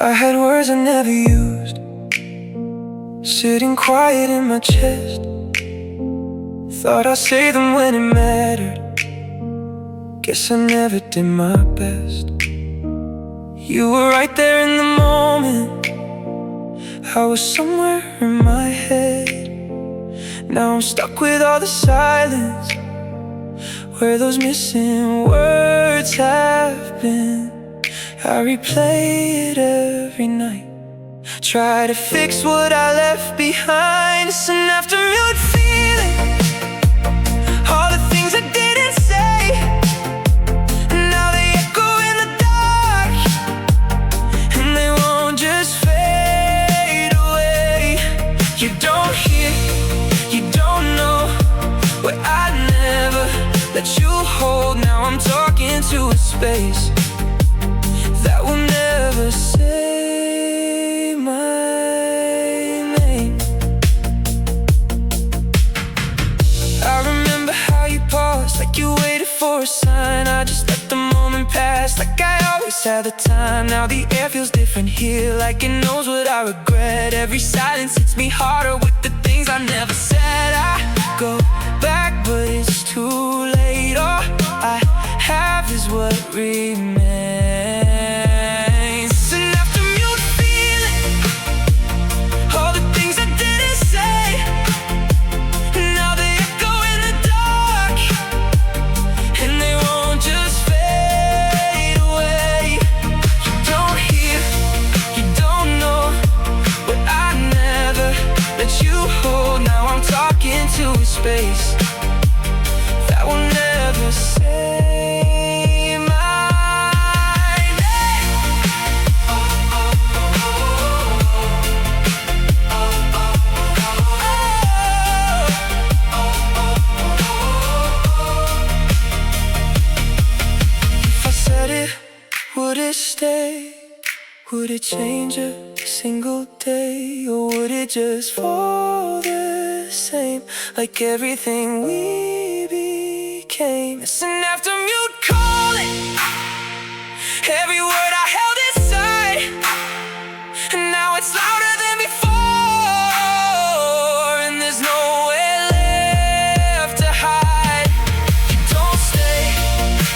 I had words I never used, sitting quiet in my chest. Thought I'd say them when it mattered. Guess I never did my best. You were right there in the moment. I was somewhere in my head. Now I'm stuck with all the silence, where those missing words have been. I replay it every night, try to fix what I left behind. It's an afternoon feeling, all the things I didn't say, now they echo in the dark, and they won't just fade away. You don't hear, you don't know what I never let you hold. Now I'm talking to a space that will never say my name. I remember how you paused, like you waited for a sign. I just let the moment pass, like I always had the time. Now the air feels different here, like it knows what I regret. Every silence hits me harder with the things I never said. I go back, but it's too late. All I have is what remains. To a space that will never say my name. If I said it, would it stay? Would it change a single day? Or would it just fall the same, like everything we became? It's an afternoon calling, every word I held inside, and now it's louder than before, and there's nowhere left to hide. You don't stay,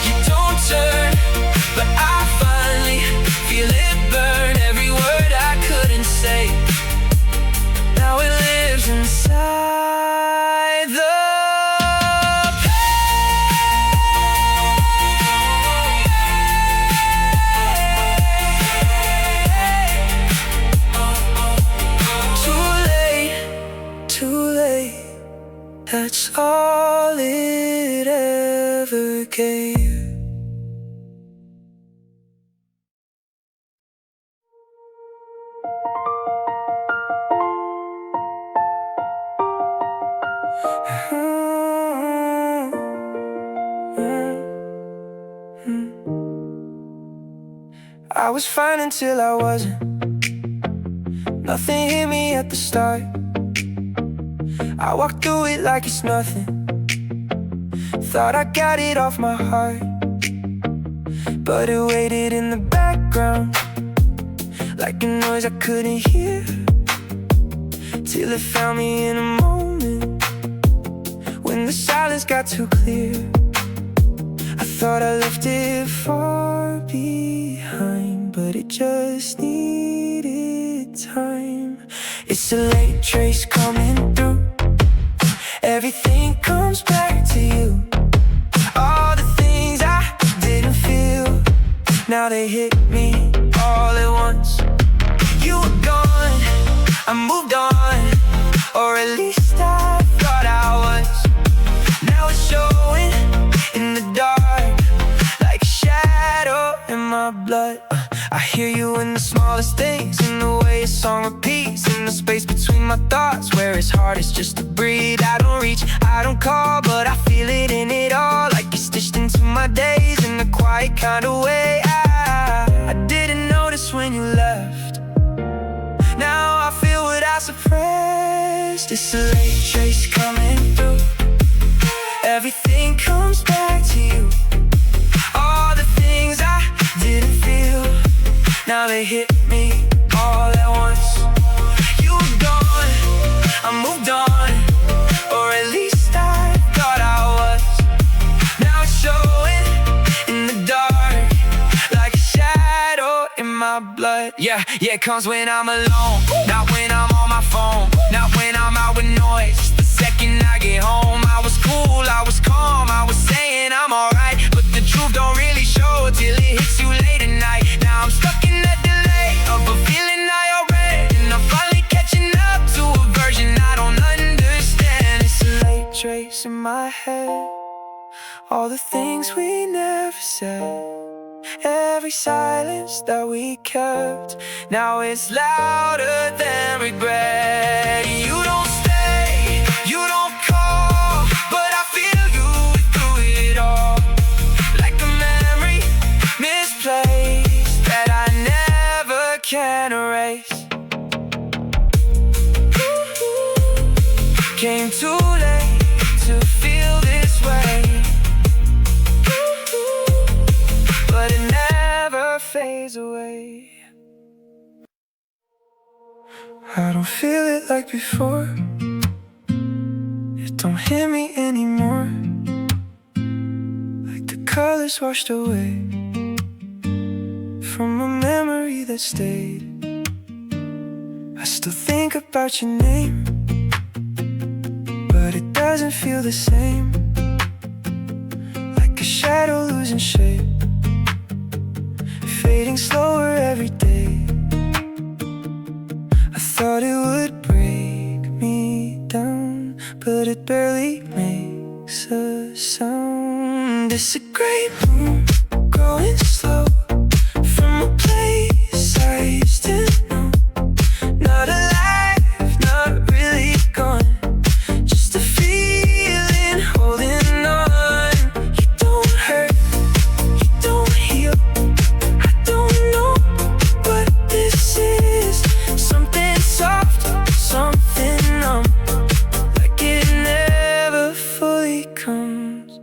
you don't turn, but I finally feel it burn. Every word I couldn't say, now it lives inside the too late, that's all it ever gave. I was fine until I wasn't. Nothing hit me at the start. I walked through it like it's nothing. Thought I got it off my heart, but it waited in the background, like a noise I couldn't hear, till it found me in a moment, when the silence got too clear. I thought I left it far behind, but it just needed time. It's a late trace coming through, everything comes back to you. All the things I didn't feel, now they hit me all at once. You were gone, I moved on, or at least I thought I was. Now it's showing in the dark, like a shadow in my blood. I hear you in the smallest things, in the way a song repeats, in the space between my thoughts, where it's hardest just to breathe. I don't reach, I don't call, but I feel it in it all, like you're stitched into my days in a quiet kind of way. I didn't notice when you left. Now I feel what I suppressed. lost. It's a late trace coming through. Everything comes back to you. All the things I didn't feel, now they hit me all at once. You were gone, I moved on, or at least I thought I was. Now it's showing in the dark, like a shadow in my blood. Yeah, it comes when I'm alone, not when I'm on my phone, not when I'm out with noise. The second I get home, I was cool, I was calm, I was saying I'm alright, but the truth don't really show till it hits you late at night. Now I'm stuck in that delay of a feeling I already, and I'm finally catching up to a version I don't understand. It's a late trace in my head, all the things we never said, every silence that we kept, now it's louder than regret. You don't stay, you don't call, but I feel you through it all, like a memory misplaced that I never can erase. Came too late to feel this way, but it never fades away. I don't feel it like before, it don't hit me anymore, like the colors washed away from a memory that stayed. I still think about your name, but it doesn't feel the same, like a shadow losing shape, fading slower every day. I thought it would break me down, but it barely makes a sound. It's a great room, growing slow, from a place I used to know. Not alive, not really gone, just a feeling holding on. You don't hurt, you don't heal, I don't know what this is. Something soft, something numb, like it never fully comes.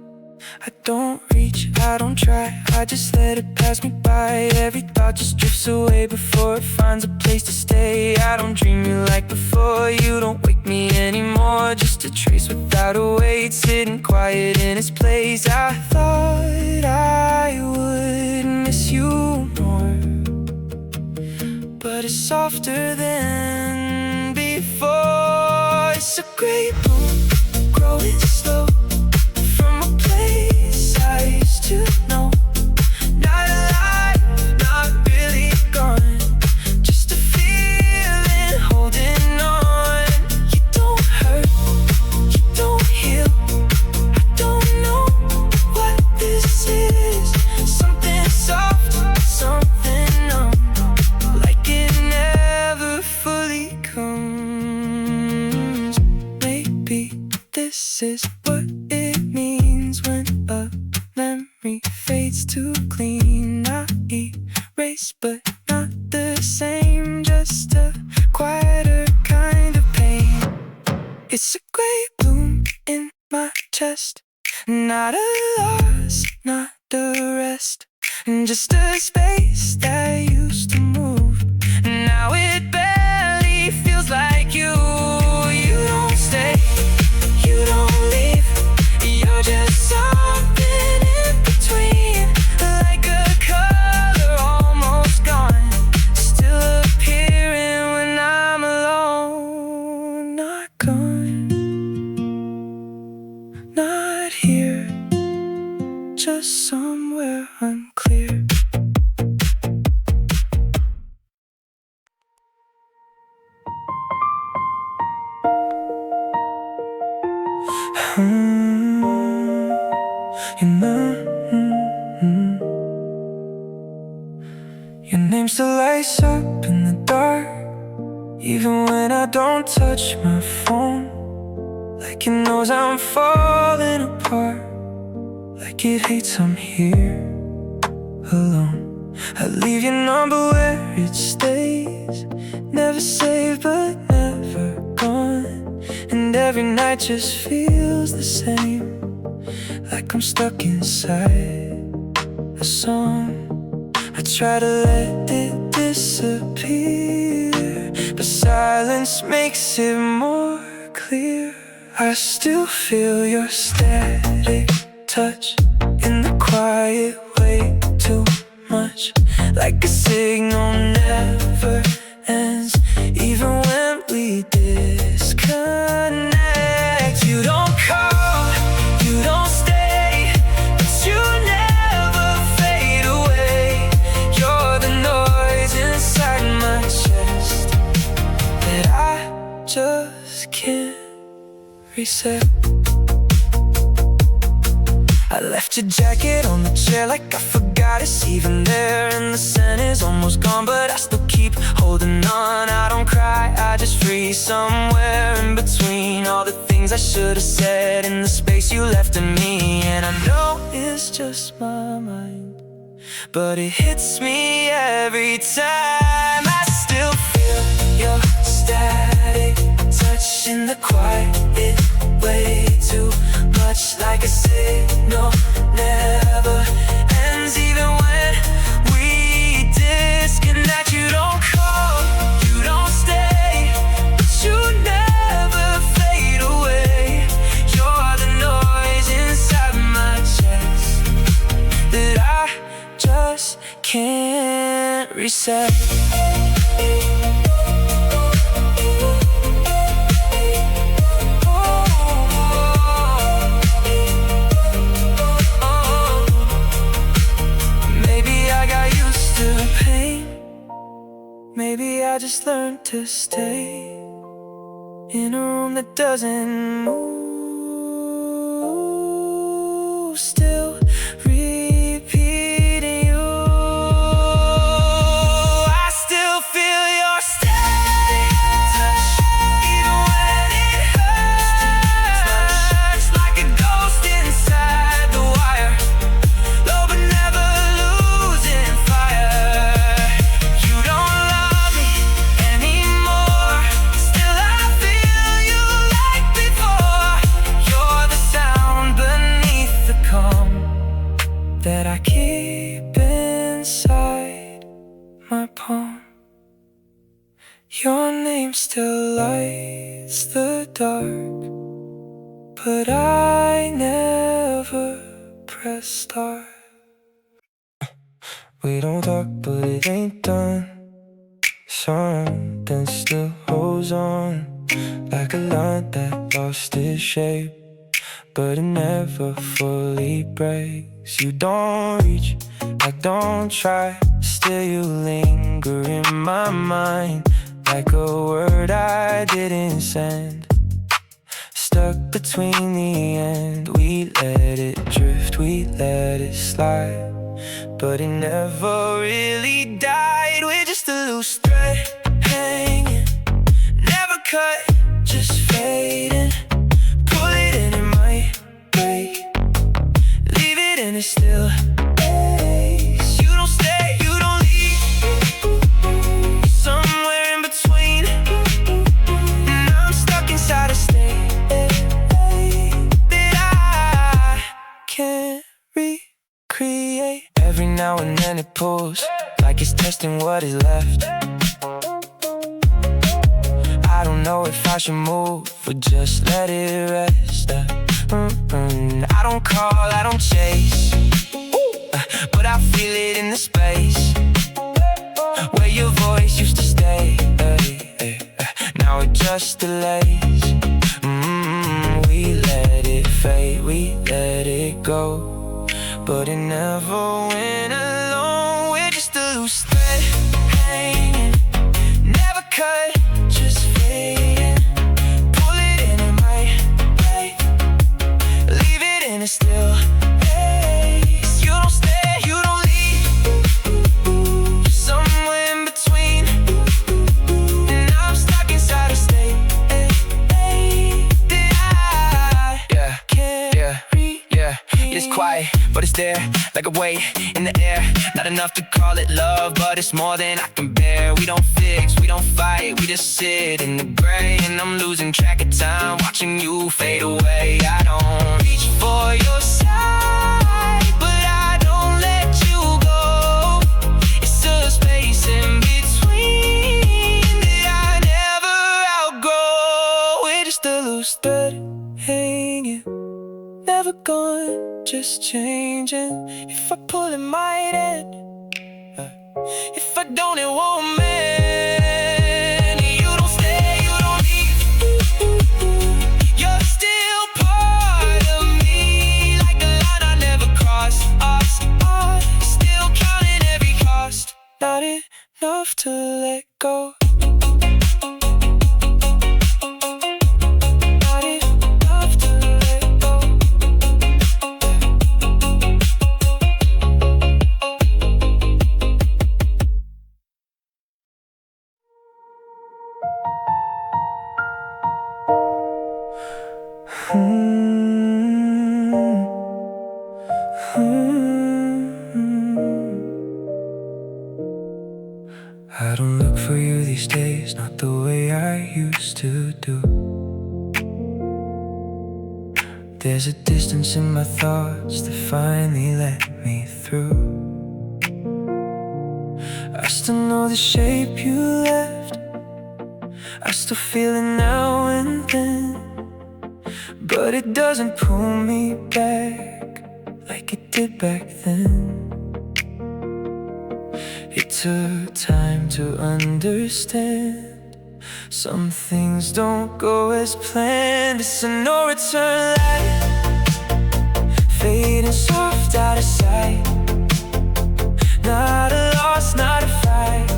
I don't reach, I don't try, I just let it pass me by. Every thought just drifts away before it finds a place to stay. I don't dream you like before, you don't wake me anymore. Just a trace without a weight, sitting quiet in its place. I thought I would miss you more, but it's softer than before. It's a great room, growing slow, from a place I used to know. Not alive, not really gone, just a feeling holding on. You don't hurt, you don't heal, I don't know what this is. Something soft, something numb, like it never fully comes. Maybe this is what it means when a memory fades too clean. I erase, but not the same, just a quieter kind of pain. It's a great bloom in my chest, not a loss, not the rest, just a space that used to move. Now it barely feels like you. You don't stay, you don't leave, you're just something in between, like a color almost gone, still appearing when I'm alone. Not gone, not here, just somewhere unclear. You know, your name still lights up in the dark, even when I don't touch my phone. Like it knows I'm falling apart, like it hates I'm here alone. I leave your number where it stays, never saved but never gone. every night just feels the same, like I'm stuck inside a song. I try to let it disappear, but silence makes it more clear. I still feel your static touch in the quiet way, too much, like a signal never ends, even when we disconnect. You don't call, you don't stay, but you never fade away. You're the noise inside my chest that I just can't reset. I left your jacket on the chair like I forgot it's even there, and the scent is almost gone, but I still keep holding on. I don't cry, I just freeze somewhere in between all the things I should have said in the space you left in me. And I know it's just my mind, but it hits me every time. I still feel your static touch in the quiet way, too much, like a signal never ends, even when we disconnect. You don't call, you don't stay, but you never fade away. You're the noise inside my chest that I just can't reset. Maybe I just learned to stay in a room that doesn't move, still repeating you. I still feel your static touch, even when it hurts, like a ghost inside the wire, low but never losing fire. You don't love me anymore, still I feel you like before. You're the sound beneath the calm that I keep inside my palm. Your name still lights the dark, but I never press start. We don't talk, but it ain't done. Something still holds on, like a line that lost its shape, but it never fully breaks. You don't reach, I don't try, still you linger in my mind, like a word I didn't send. Stuck between the end, we let it drift, we let it slide, but it never really died. We're just a loose thread hanging, never cut, just fading. Pull it and it might break, leave it and it's still ace. You don't stay, you don't leave, somewhere in between, and I'm stuck inside a state that I can't recreate. Every now and then it pulls, like it's testing what is left. I don't know if I should move or just let it rest. I don't call, I don't chase, but I feel it in the space where your voice used to stay. Now it just delays. We let it fade, we let it go, but it never went alone. We're just a loose thread hanging, never cut, just fading. Pull it and it might break, leave it and it's still ace. You don't stay, you don't leave, somewhere in between, and I'm stuck inside a state that I can't read. It's quiet, but it's there, like a weight in the air. Not enough to call it love, but it's more than I can bear. We don't fix, we don't fight, we just sit in the gray. And I'm losing track of time, watching you fade away. I don't reach for your side, but I don't let you go. It's a space in between that I never outgrow. We're just a loose thread hanging, never gone, just changing. If I pull, it might end. If I don't, it won't mend. You don't stay, you don't leave. You're still part of me, like a line I never crossed. Still counting every cost. Not enough to let go. I don't look for you these days, not the way I used to do. There's a distance in my thoughts that finally let me through. I still know the shape you left, I still feel it now and then, but it doesn't pull me back like it did back then. It took time to understand, some things don't go as planned. It's a no-return light, fading soft out of sight. Not a loss, not a fight,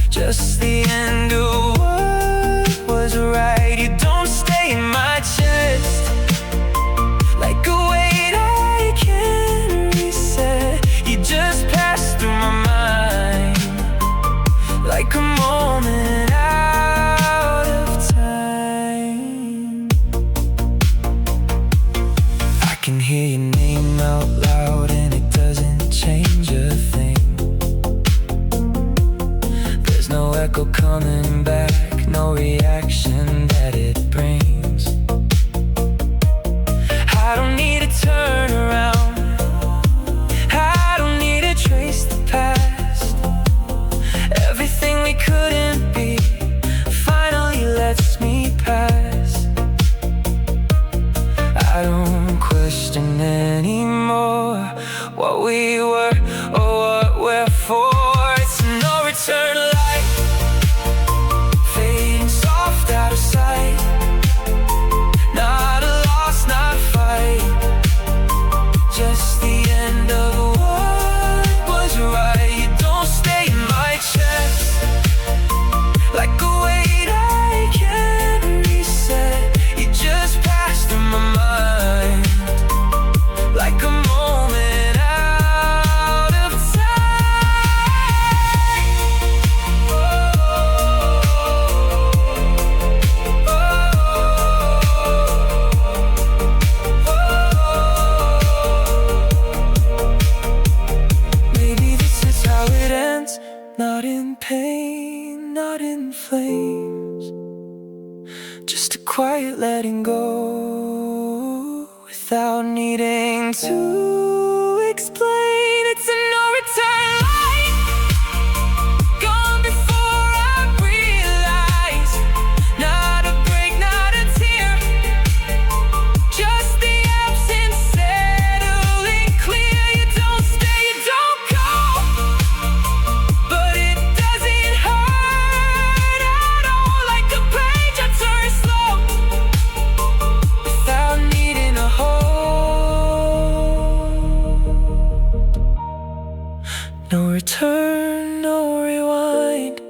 just the end of what was right. You don't stay in my chest like a weight I can't reset. You just pass through my mind like a moment out of time. I can hear your name out loud and it doesn't change a thing. There's no echo coming back, no reaction that it brings. I don't need to turn around, I don't need to trace the past. Everything we couldn't be finally lets me pass. I don't question anymore what we were or what we're for. It's a no-return light, fading soft out of sight. Not a loss, not a fight, just the end of what was right. You don't stay in my chest like a weight I can't reset. You just pass through my mind like a moment out of time. Maybe this is how it ends, not in pain, not in flames, just a quiet letting go without needing to explain. It's a no-return light, gone before I realize. Not a break, not a tear, just the absence settling clear. You don't stay, you don't go, but it doesn't hurt at all. Like a page I turn slow without needing a hold. No return, no rewind,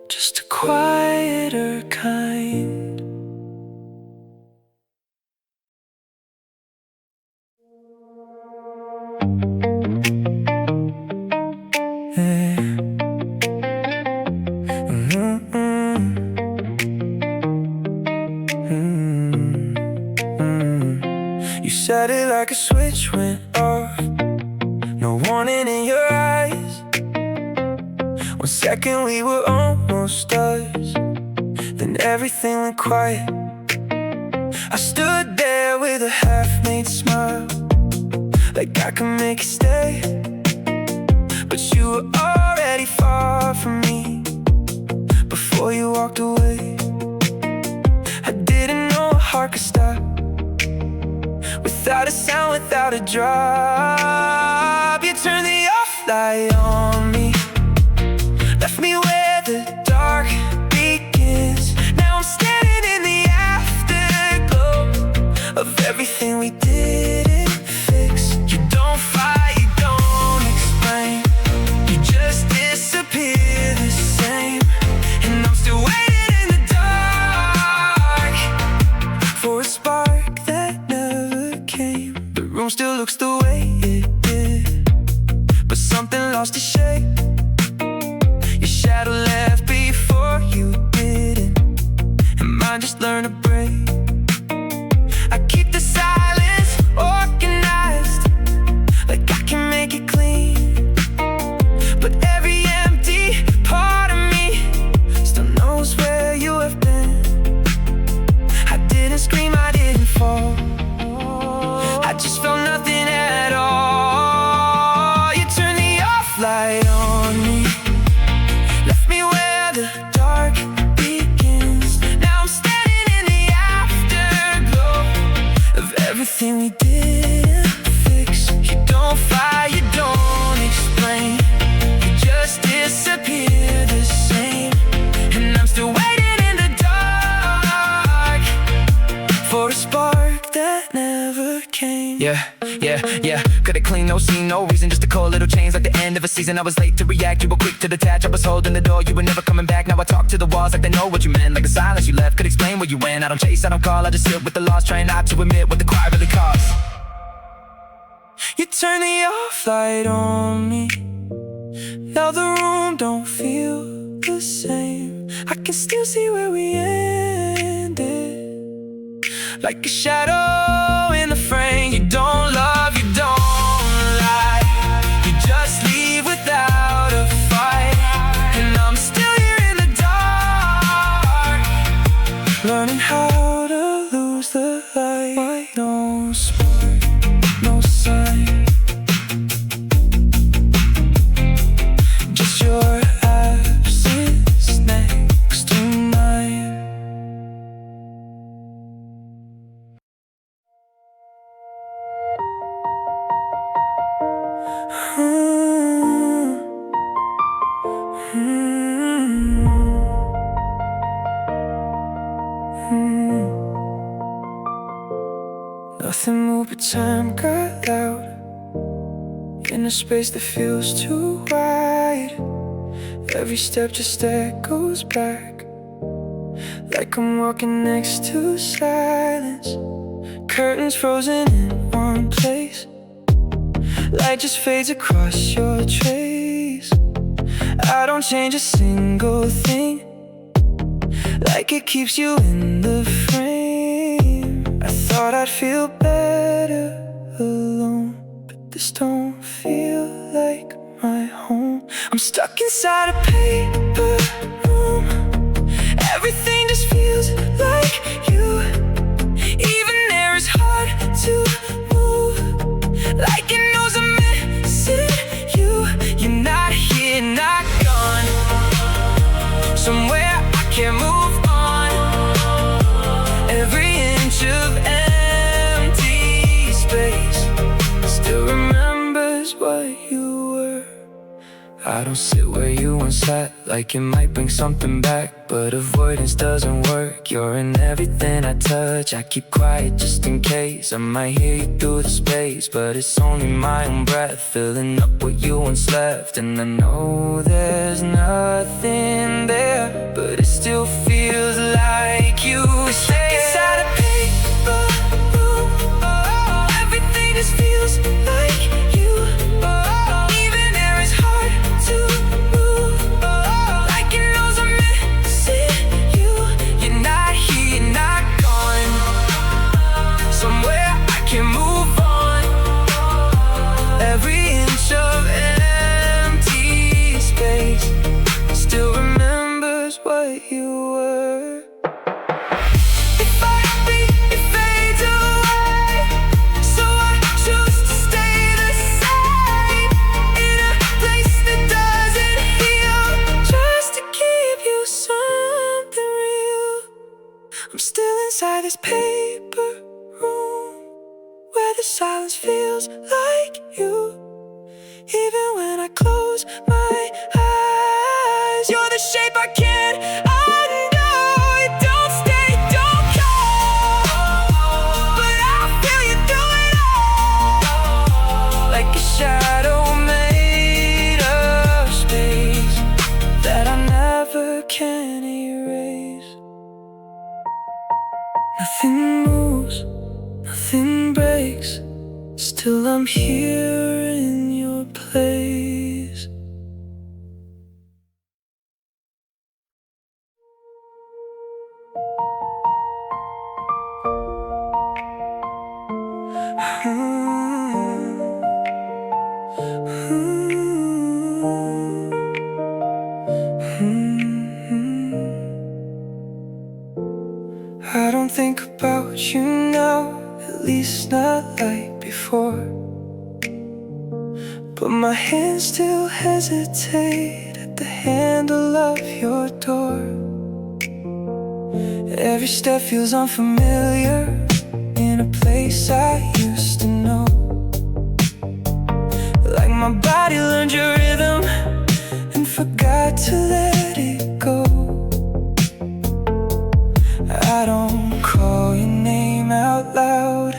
just a quieter kind. You like a switch went off. No warning in your eyes. 1 second we were almost stars, then everything went quiet. I stood there with a half-made smile, like I could make it stay. But you were already far from me before you walked away. I didn't know a heart could stop without a sound, without a drop. You turned the off light on me, left me where the dark begins. Now I'm standing in the afterglow of everything we didn't fix. You don't fight, you don't explain, you just disappear the same. And I'm still waiting in the dark for a spark that never came. The room still looks the way it did, but something lost its shape. Your shadow left before you didn't, and mine just learned to break. I keep the silence organized, like I can make it clean. But every empty part of me still knows where you have been. I didn't scream, I didn't fall, I just felt nothing at all. You turned the off light on me, left me where the dark begins. Now I'm standing in the afterglow of everything we didn't fix. You don't fight, you don't explain, you just disappear the same. And I'm still waiting in the dark for a spark that never came. Yeah, could've cleaned, no scene, no reason, just a cold little change like the end of a season. I was late to react, you were quick to detach. I was holding the door, you were never coming back. Now I talk to the walls like they know what you meant, like the silence you left could explain where you went. I don't chase, I don't call, I just sit with the loss, trying not to admit what the quiet really costs. You turn the off light on me, now the room don't feel the same. I can still see where we ended, like a shadow in the frame. You don't love, you don't lie, you just leave without a fight. And I'm still here in the dark, learning how to lose the light. No spark, no sign, just your absence next to mine. Nothing moved but time got loud in a space that feels too wide. Every step just echoes back, like I'm walking next to silence. Curtains frozen in one place, light just fades across your trace. I don't change a single thing, like it keeps you in the frame. I thought I'd feel better alone, but this don't feel like my home. I'm stuck inside a paper room, everything just feels like you. Even air is hard to move, like it knows I'm missing you. You're not here, not gone, somewhere I can't move on. Every inch of empty space still remembers what you were. I don't sit where you once sat, like it might bring something back, but avoidance doesn't work. You're in everything I touch. I keep quiet just in case I might hear you through the space, but it's only my own breath filling up what you once left. And I know there's nothing there, but it still feels like you stay inside a paper room. Everything just feels like you. Even air is hard to move, like it knows I'm missing you. You're not here, not gone, somewhere I can move on. by this paper room where the silence feels like you. Even when I close my eyes, you're the shape I can't undo. You don't stay, don't go, but I feel you through it all, like a shadow made of space that I never can erase. Nothing moves, nothing breaks, still I'm here in your place. I don't think about you now, at least not like before. But my hands still hesitate at the handle of your door. Every step feels unfamiliar in a place I used to know. Like my body learned your rhythm and forgot to let it go. I don't call your name out loud,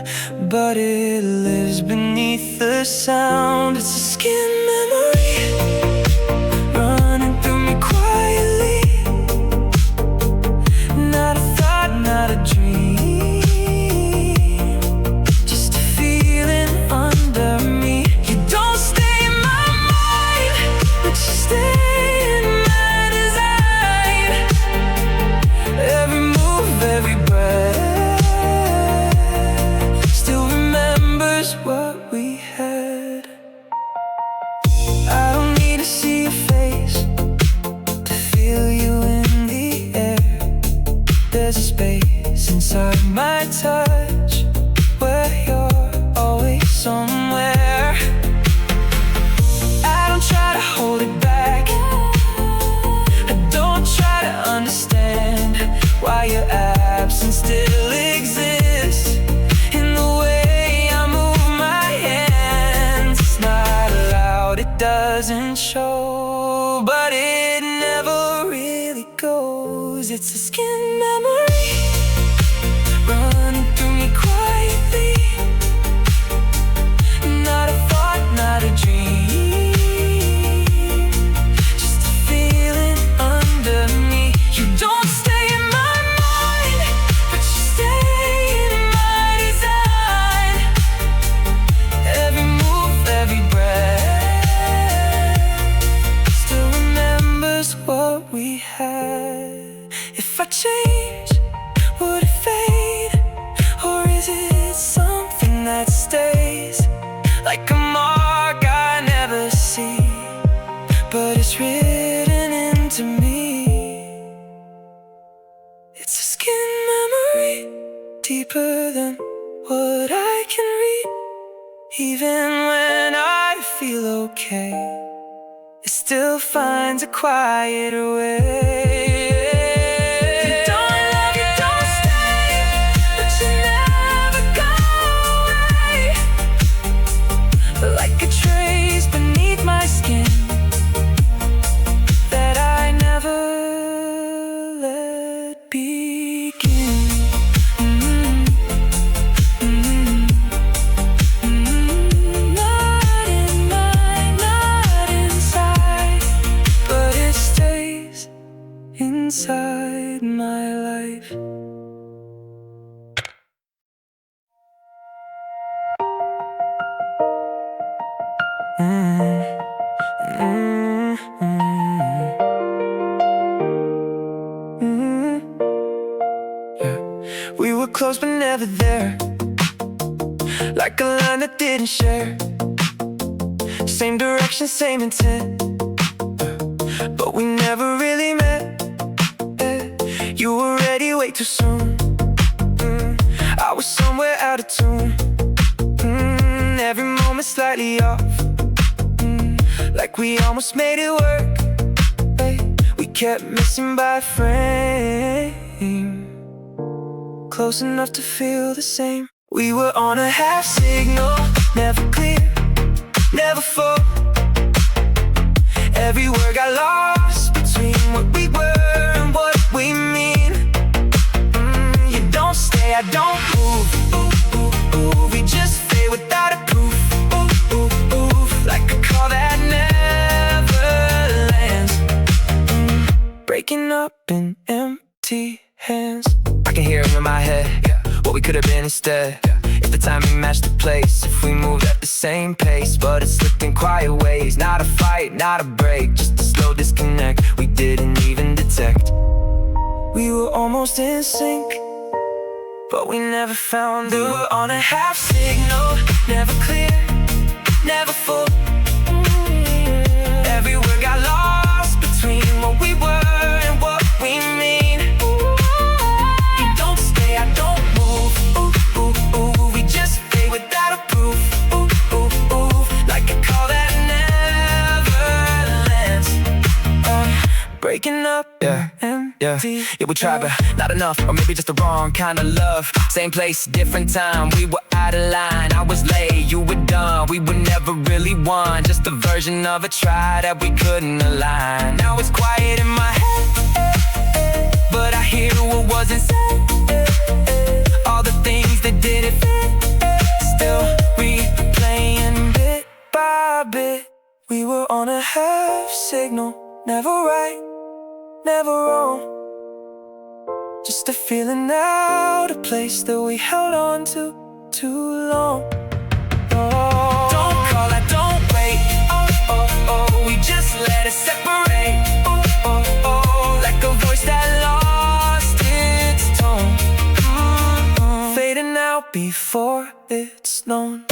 but it lives beneath the sound. It's a skin memory running through me quietly. Not a thought, not a dream, just a feeling under me. You don't stay in my mind, but you stay in my design. Every move, every breath still remembers what we had. I don't need to see your face to feel you in the air. There's a space inside my touch where you're always somewhere. I don't try to hold it back, I don't try to understand why your absence still exists in the way I move my hands. It's not loud, it doesn't show, but it never really goes. It's a skin memory running through me quietly. Not a thought, not a dream, just a feeling under me. You don't stay in my mind, but you stay in my design. Every move, every breath still remembers what we had. If I change, would it fade? Or is it something that stays? Like a mark I never see, but it's written into me. It's a skin memory, deeper than what I can read. Even when I feel okay, it still finds a quiet way. You don't love, you don't stay, but you never go away. Like a trace beneath my skin that I never let begin. Not in mine, not inside, but it stays inside my life. Yeah. We were close but never there, like a line that didn't share. Same direction, same intent, but we never really met. You were ready way too soon. I was somewhere out of tune. Every moment slightly off, like we almost made it work. We kept missing by a frame. close enough to feel the same. We were on a half signal, never clear, never full. Every word got lost between what we were and what we mean. You don't stay, I don't move. Ooh, ooh, ooh. We just fade without a proof. Ooh, ooh, ooh. Like a call that never lands. Breaking up in empty hands. I can hear it in my head, what we could have been instead. If the timing matched the place, if we moved at the same pace. But it slipped in quiet ways, not a fight, not a break, just a slow disconnect we didn't even detect. We were almost in sync, but we never found it. We were on a half signal, never clear, never full. Every word got lost between what we were and what we mean. You don't stay, I don't move. Ooh, ooh, ooh. We just fade without a proof. Ooh, ooh, ooh. Like a call that never lands. Breaking up, yeah, we tried, but not enough, or maybe just the wrong kind of love. Same place, different time, we were out of line. I was late, you were done, we were never really one. Just a version of a try that we couldn't align. Now it's quiet in my head, but I hear what wasn't said. All the things that didn't fit, still replaying bit by bit. We were on a half signal, never right, never wrong. Just a feeling out of place that we held on to too long. Oh. Don't call, I don't wait. Oh, oh, oh. We just let it separate. Oh, oh, oh. Like a voice that lost its tone. Fading out before it's known.